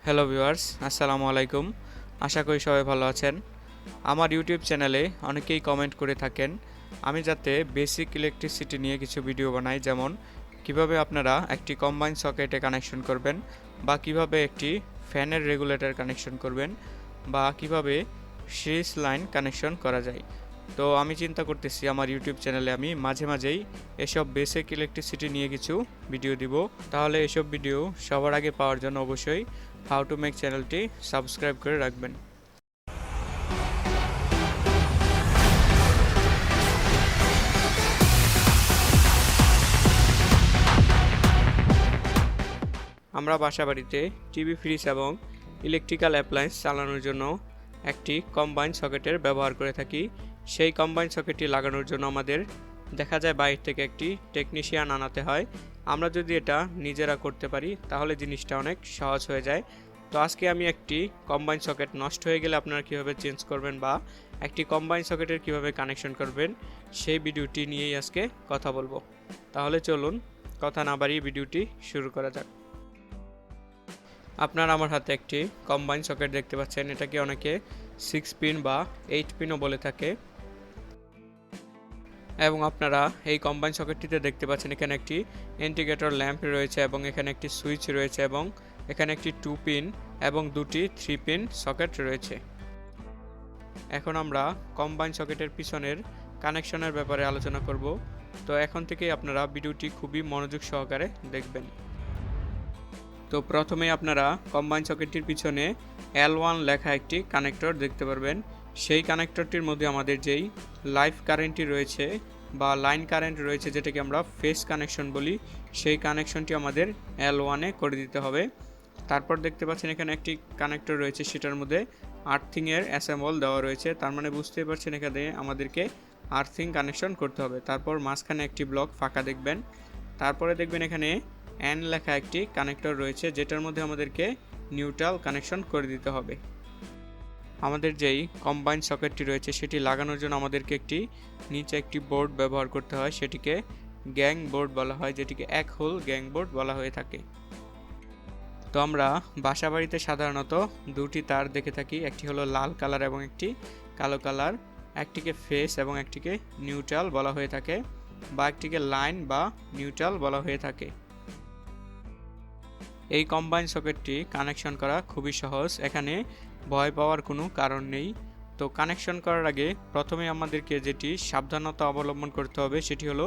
Hello viewers, আসসালামু আলাইকুম। আশা করি সবাই ভালো আছেন। আমার ইউটিউব চ্যানেলে অনেকেই কমেন্ট করে থাকেন আমি যাতে বেসিক ইলেকট্রিসিটি নিয়ে কিছু ভিডিও বানাই, যেমন কিভাবে আপনারা একটি কম্বাইন সকেটে কানেকশন করবেন, বা কিভাবে একটি ফ্যানের রেগুলেটর কানেকশন করবেন, বা কিভাবে সিরিজ লাইন কানেকশন করা যায়। তো আমি চিন্তা করতেছি আমার ইউটিউব চ্যানেলে আমি মাঝে মাঝেই এসব বেসিক ইলেকট্রিসিটি নিয়ে কিছু ভিডিও দিব। তাহলে এসব ভিডিও সবার আগে পাওয়ার জন্য অবশ্যই হাউ টু মেক চ্যানেলটি সাবস্ক্রাইব করে রাখবেন। আমরা বাসাবাড়িতে টিভি, ফ্রিজ এবং ইলেকট্রিক্যাল অ্যাপ্লায়েন্স চালানোর জন্য একটি কম্বাইন সকেটের ব্যবহার করে থাকি। সেই কম্বাইন সকেটটি লাগানোর জন্য আমাদের দেখা যায় বাইরে থেকে একটি টেকনিশিয়ান আনাতে হয়। আমরা যদি এটা নিজেরা করতে পারি তাহলে জিনিসটা অনেক সহজ হয়ে যায়। তো আজকে আমি একটি কম্বাইন সকেট নষ্ট হয়ে গেলে আপনারা কীভাবে চেঞ্জ করবেন, বা একটি কম্বাইন সকেটের কীভাবে কানেকশন করবেন, সেই ভিডিওটি নিয়েই আজকে কথা বলবো। তাহলে চলুন কথা না বাড়িয়ে ভিডিওটি শুরু করা যাক। আপনারা আমার হাতে একটি কম্বাইন সকেট দেখতে পাচ্ছেন। এটাকে অনেকে 6 পিন বা 8 পিনও বলে থাকে। এবং আপনারা এই কম্বাইন সকেটটিতে দেখতে পাচ্ছেন এখানে একটি ইন্ডিকেটর ল্যাম্প রয়েছে, এবং এখানে একটি সুইচ রয়েছে, এবং এখানে একটি 2 পিন এবং দুটি 3 পিন সকেট রয়েছে। এখন আমরা কম্বাইন সকেটের পিছনের কানেকশনের ব্যাপারে আলোচনা করব। তো এখন থেকেই আপনারা ভিডিওটি খুবই মনোযোগ সহকারে দেখবেন। তো প্রথমে আপনারা কম্বাইন সকেটটির পিছনে L1 লেখা একটি কানেক্টর দেখতে পারবেন। সেই কানেক্টরটির মধ্যে আমাদের যেই লাইভ কারেন্টটি রয়েছে বা লাইন কারেন্ট রয়েছে, যেটাকে আমরা ফেস কানেকশন বলি, সেই কানেকশনটি আমাদের L1-এ করে দিতে হবে। তারপর দেখতে পাচ্ছেন এখানে একটি কানেক্টর রয়েছে, সেটার মধ্যে আর্থিংয়ের অ্যাসেম্বল দেওয়া রয়েছে। তার মানে বুঝতেই পারছেন এখানে আমাদেরকে আর্থিং কানেকশন করতে হবে। তারপর মাঝখানে একটি ব্লক ফাঁকা দেখবেন। তারপরে দেখবেন এখানে N লেখা একটি কানেক্টর রয়েছে, যেটার মধ্যে আমাদেরকে নিউট্রাল কানেকশন করে দিতে হবে। আমাদের যেই কম্বাইন সকেটটি রয়েছে সেটি লাগানোর জন্য আমাদেরকে নিচে একটি বোর্ড ব্যবহার করতে হয়, সেটিকে গ্যাং বোর্ড বলা হয়, যেটিকে এক হোল গ্যাং বোর্ড বলা হয়ে থাকে। তো আমরা বাসাবাড়িতে সাধারণত দুটি তার দেখে থাকি, একটি হলো লাল কালার এবং একটি কালো কালার। একটিকে ফেস এবং একটিকে নিউট্রাল বলা হয়ে থাকে, বা একটিকে লাইন বা নিউট্রাল বলা হয়ে থাকে। এই কম্বাইন সকেটটি কানেকশন করা খুবই সহজ, এখানে ভয় পাওয়ার কোনো কারণ নেই। তো কানেকশন করার আগে প্রথমে আমাদেরকে যেটি সাবধানতা অবলম্বন করতে হবে সেটি হলো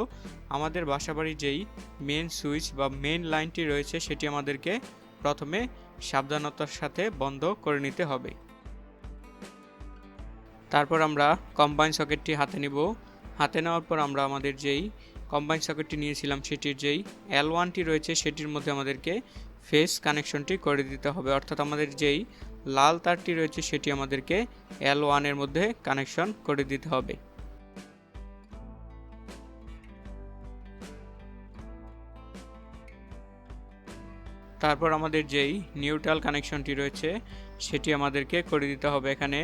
আমাদের বাসাবাড়ির যেই মেন সুইচ বা মেন লাইনটি রয়েছে সেটি আমাদেরকে প্রথমে সাবধানতার সাথে বন্ধ করে নিতে হবে। তারপর আমরা কম্বাইন সকেটটি হাতে নিব। হাতে নেওয়ার পর আমরা আমাদের যেই কম্বাইন সকেটটি নিয়েছিলাম সেটির যেই L1টি রয়েছে সেটির মধ্যে আমাদেরকে ফেস কানেকশনটি করে দিতে হবে, অর্থাৎ আমাদের যেই লাল তারটি রয়েছে সেটি আমাদেরকে L1-এর মধ্যে কানেকশন করে দিতে হবে। তারপর আমাদের যেই নিউট্রাল কানেকশনটি রয়েছে সেটি আমাদেরকে করে দিতে হবে। এখানে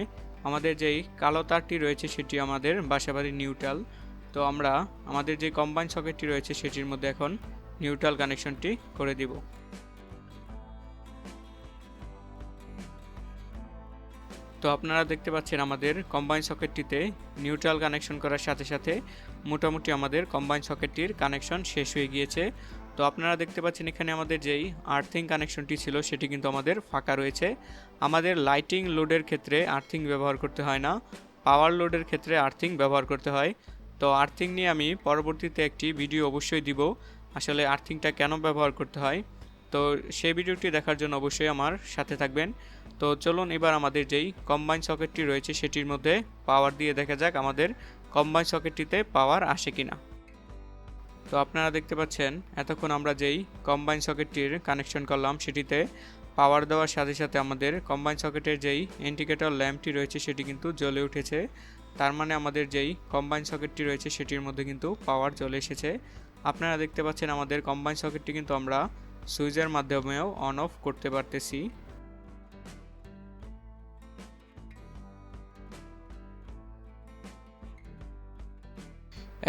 আমাদের যেই কালো তারটি রয়েছে সেটি আমাদের বাসাবাড়ির নিউট্রাল। তো আমরা আমাদের যে কম্বাইন সকেটটি রয়েছে সেটির মধ্যে এখন নিউট্রাল কানেকশনটি করে দিব। তো আপনারা দেখতে পাচ্ছেন আমাদের কম্বাইন সকেটটিতে নিউট্রাল কানেকশন করার সাথে সাথে মোটামুটি আমাদের কম্বাইন সকেটটির কানেকশন শেষ হয়ে গিয়েছে। তো আপনারা দেখতে পাচ্ছেন এখানে আমাদের যেই আর্থিং কানেকশনটি ছিল সেটি কিন্তু আমাদের ফাঁকা রয়েছে। আমাদের লাইটিং লোডের ক্ষেত্রে আর্থিং ব্যবহার করতে হয় না, পাওয়ার লোডের ক্ষেত্রে আর্থিং ব্যবহার করতে হয়। তো আর্থিং নিয়ে আমি পরবর্তীতে একটি ভিডিও অবশ্যই দিব, আসলে আর্থিংটা কেন ব্যবহার করতে হয়। তো সেই ভিডিওটি দেখার জন্য অবশ্যই আমার সাথে থাকবেন। তো চলুন এবার আমাদের যেই কম্বাইন সকেটটি রয়েছে সেটির মধ্যে পাওয়ার দিয়ে দেখা যাক আমাদের কম্বাইন সকেটটিতে পাওয়ার আসে কিনা। তো আপনারা দেখতে পাচ্ছেন এতক্ষণ আমরা যেই কম্বাইন সকেটটির কানেকশন করলাম সেটিতে পাওয়ার দেওয়ার সাথে সাথে আমাদের কম্বাইন সকেটের যেই ইন্ডিকেটর ল্যাম্পটি রয়েছে সেটি কিন্তু জ্বলে উঠেছে। তার মানে আমাদের যেই কম্বাইন সকেটটি রয়েছে সেটির মধ্যে কিন্তু পাওয়ার চলে এসেছে। আপনারা দেখতে পাচ্ছেন আমাদের কম্বাইন সকেটটি কিন্তু আমরা সুইচের মাধ্যমেও অন অফ করতে পারতেছি।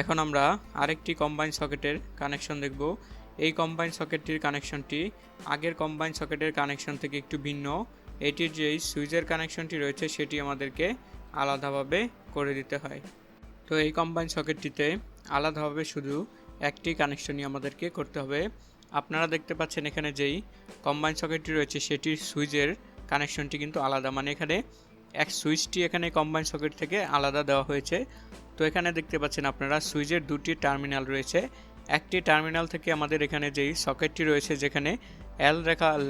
এখন আমরা আরেকটি কম্বাইন সকেটের কানেকশন দেখব। এই কম্বাইন সকেটটির কানেকশনটি আগের কম্বাইন সকেটের কানেকশন থেকে একটু ভিন্ন। এটির যেই সুইচের কানেকশনটি রয়েছে সেটি আমাদেরকে আলাদাভাবে করে দিতে হয়। তো এই কম্বাইন সকেটটিতে আলাদাভাবে শুধু একটি কানেকশনই আমাদেরকে করতে হবে। আপনারা দেখতে পাচ্ছেন এখানে যেই কম্বাইন সকেটটি রয়েছে সেটির সুইচের কানেকশনটি কিন্তু আলাদা, মানে এখানে এক সুইচটি এখানে কম্বাইন সকেট থেকে আলাদা দেওয়া হয়েছে। তো এখানে দেখতে পাচ্ছেন আপনারা সুইচের দুটি টার্মিনাল রয়েছে। একটি টার্মিনাল থেকে আমাদের এখানে যেই সকেটটি রয়েছে যেখানে এল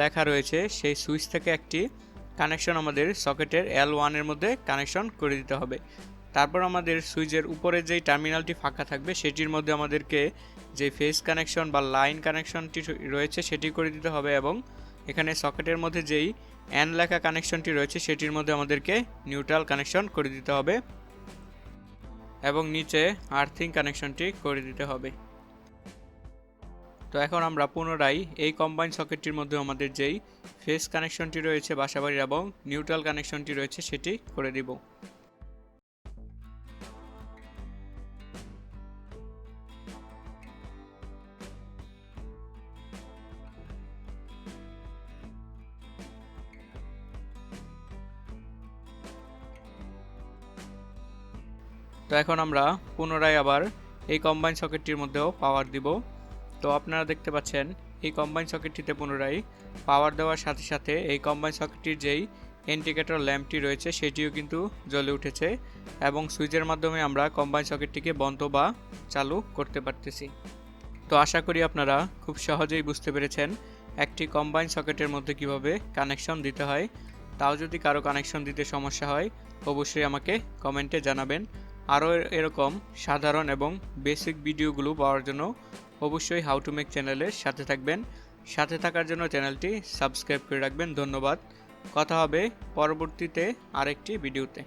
লেখা রয়েছে সেই সুইচ থেকে একটি কানেকশন আমাদের সকেটের L1 এর মধ্যে কানেকশন করে দিতে হবে। তারপর আমাদের সুইচের উপরে যেই টার্মিনালটি ফাঁকা থাকবে সেটির মধ্যে আমাদেরকে যে ফেজ কানেকশন বা লাইন কানেকশনটি রয়েছে সেটি করে দিতে হবে, এবং এখানে সকেটের মধ্যে যেই এন লেখা কানেকশনটি রয়েছে সেটির মধ্যে আমাদেরকে নিউট্রাল কানেকশন করে দিতে হবে এবং নিচে আর্থিং কানেকশনটি করে দিতে হবে। তো এখন আমরা পুনরায় এই কম্বাইন সকেটটির মধ্যে আমাদের যেই ফেজ কানেকশনটি রয়েছে বাসাবাড়ির এবং নিউট্রাল কানেকশনটি রয়েছে সেটি করে দিব। তো এখন আমরা পুনরায় আবার এই কম্বাইন সকেটটির মধ্যেও পাওয়ার দিব। তো আপনারা দেখতে পাচ্ছেন এই কম্বাইন সকেটটিতে পুনরায় পাওয়ার দেওয়ার সাথে সাথে এই কম্বাইন সকেটটির যেই ইন্ডিকেটর ল্যাম্পটি রয়েছে সেটিও কিন্তু জ্বলে উঠেছে এবং সুইচের মাধ্যমে আমরা কম্বাইন সকেটটিকে বন্ধ বা চালু করতে পারতেছি। তো আশা করি আপনারা খুব সহজেই বুঝতে পেরেছেন একটি কম্বাইন সকেটের মধ্যে কিভাবে কানেকশন দিতে হয়। তাও যদি কারো কানেকশন দিতে সমস্যা হয় অবশ্যই আমাকে কমেন্টে জানাবেন। আরও এরকম সাধারণ এবং বেসিক ভিডিওগুলো পাওয়ার জন্য অবশ্যই হাউ টু মেক চ্যানেলের সাথে থাকবেন। সাথে থাকার জন্য চ্যানেলটি সাবস্ক্রাইব করে রাখবেন। ধন্যবাদ। কথা হবে পরবর্তীতে আরেকটি ভিডিওতে।